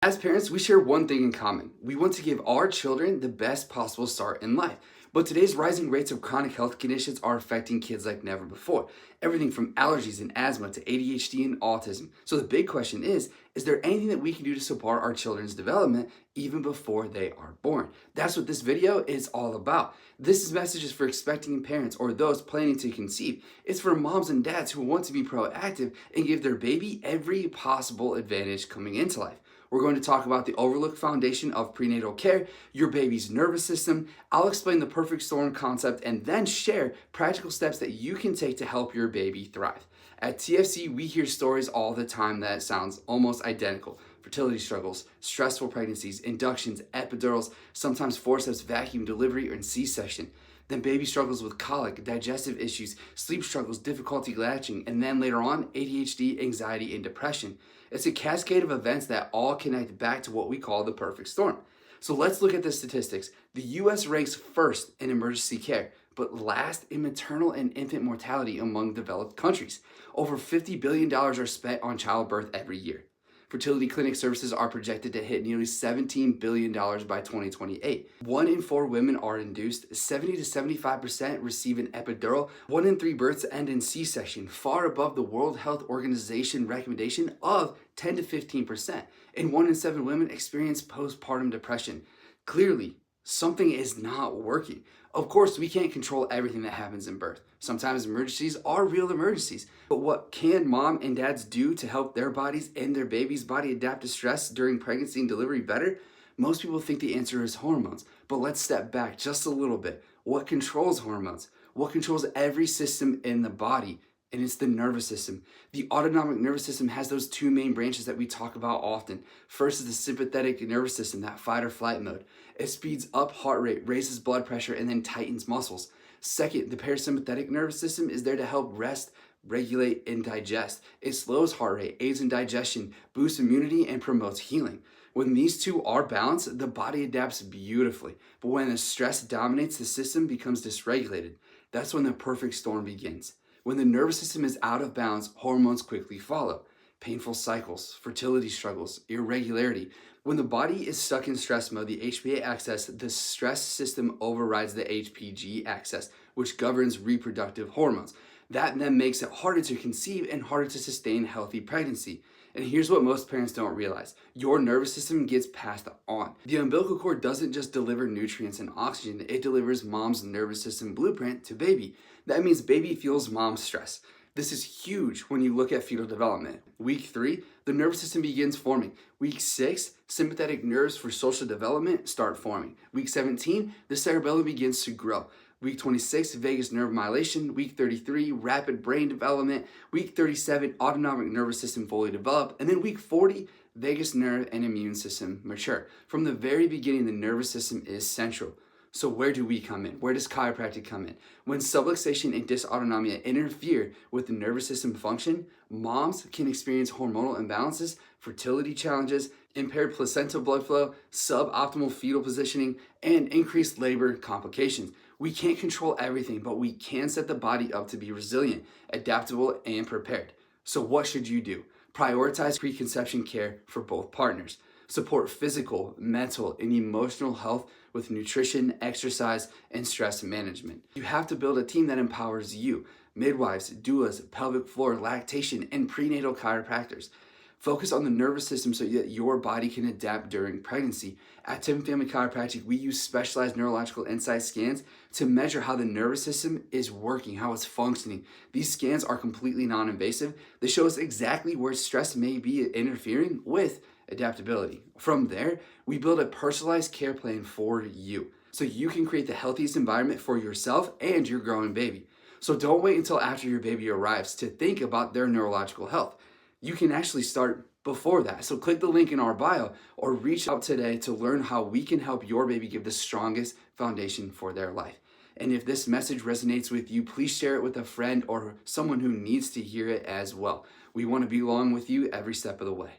As parents, we share one thing in common. We want to give our children the best possible start in life. But today's rising rates of chronic health conditions are affecting kids like never before. Everything from allergies and asthma to ADHD and autism. So the big question is there anything that we can do to support our children's development even before they are born? That's what this video is all about. This is messages for expecting parents or those planning to conceive. It's for moms and dads who want to be proactive and give their baby every possible advantage coming into life. We're going to talk about the overlooked foundation of prenatal care, your baby's nervous system. I'll explain the perfect storm concept and then share practical steps that you can take to help your baby thrive. At TFC, we hear stories all the time that sounds almost identical. Fertility struggles, stressful pregnancies, inductions, epidurals, sometimes forceps, vacuum delivery, or C-section. Then baby struggles with colic, digestive issues, sleep struggles, difficulty latching, and then later on, ADHD, anxiety, and depression. It's a cascade of events that all connect back to what we call the perfect storm. So let's look at the statistics. The US ranks first in emergency care, but last in maternal and infant mortality among developed countries. Over $50 billion are spent on childbirth every year. Fertility clinic services are projected to hit nearly $17 billion by 2028. 1 in 4 women are induced, 70 to 75% receive an epidural, 1 in 3 births end in C-section, far above the World Health Organization recommendation of 10 to 15%. And 1 in 7 women experience postpartum depression. Clearly, something is not working. Of course, we can't control everything that happens in birth. Sometimes emergencies are real emergencies. But what can mom and dads do to help their bodies and their baby's body adapt to stress during pregnancy and delivery better? Most people think the answer is hormones. But let's step back just a little bit. What controls hormones? What controls every system in the body? And it's the nervous system. The autonomic nervous system has those 2 main branches that we talk about often. First is the sympathetic nervous system, that fight or flight mode. It speeds up heart rate, raises blood pressure, and then tightens muscles. Second, the parasympathetic nervous system is there to help rest, regulate, and digest. It slows heart rate, aids in digestion, boosts immunity, and promotes healing. When these 2 are balanced, the body adapts beautifully. But when the stress dominates, the system becomes dysregulated. That's when the perfect storm begins. When the nervous system is out of balance, hormones quickly follow. Painful cycles, fertility struggles, irregularity. When the body is stuck in stress mode, the HPA axis, the stress system overrides the HPG axis, which governs reproductive hormones. That then makes it harder to conceive and harder to sustain healthy pregnancy. And here's what most parents don't realize. Your nervous system gets passed on. The umbilical cord doesn't just deliver nutrients and oxygen, it delivers mom's nervous system blueprint to baby. That means baby feels mom's stress. This is huge when you look at fetal development. Week 3, the nervous system begins forming. Week 6, sympathetic nerves for social development start forming. Week 17, the cerebellum begins to grow. Week 26, vagus nerve myelination. Week 33, rapid brain development. Week 37, autonomic nervous system fully developed. And then week 40, vagus nerve and immune system mature. From the very beginning, the nervous system is central. So where do we come in? Where does chiropractic come in? When subluxation and dysautonomia interfere with the nervous system function, moms can experience hormonal imbalances, fertility challenges, impaired placental blood flow, suboptimal fetal positioning, and increased labor complications. We can't control everything, but we can set the body up to be resilient, adaptable, and prepared. So what should you do? Prioritize preconception care for both partners. Support physical, mental, and emotional health with nutrition, exercise, and stress management. You have to build a team that empowers you, midwives, doulas, pelvic floor, lactation, and prenatal chiropractors. Focus on the nervous system so that your body can adapt during pregnancy. At Tiffin Family Chiropractic, we use specialized neurological INSiGHT scans to measure how the nervous system is working, how it's functioning. These scans are completely non-invasive. They show us exactly where stress may be interfering with adaptability. From there, we build a personalized care plan for you so you can create the healthiest environment for yourself and your growing baby. So don't wait until after your baby arrives to think about their neurological health. You can actually start before that. So click the link in our bio or reach out today to learn how we can help your baby give the strongest foundation for their life. And if this message resonates with you, please share it with a friend or someone who needs to hear it as well. We want to be along with you every step of the way.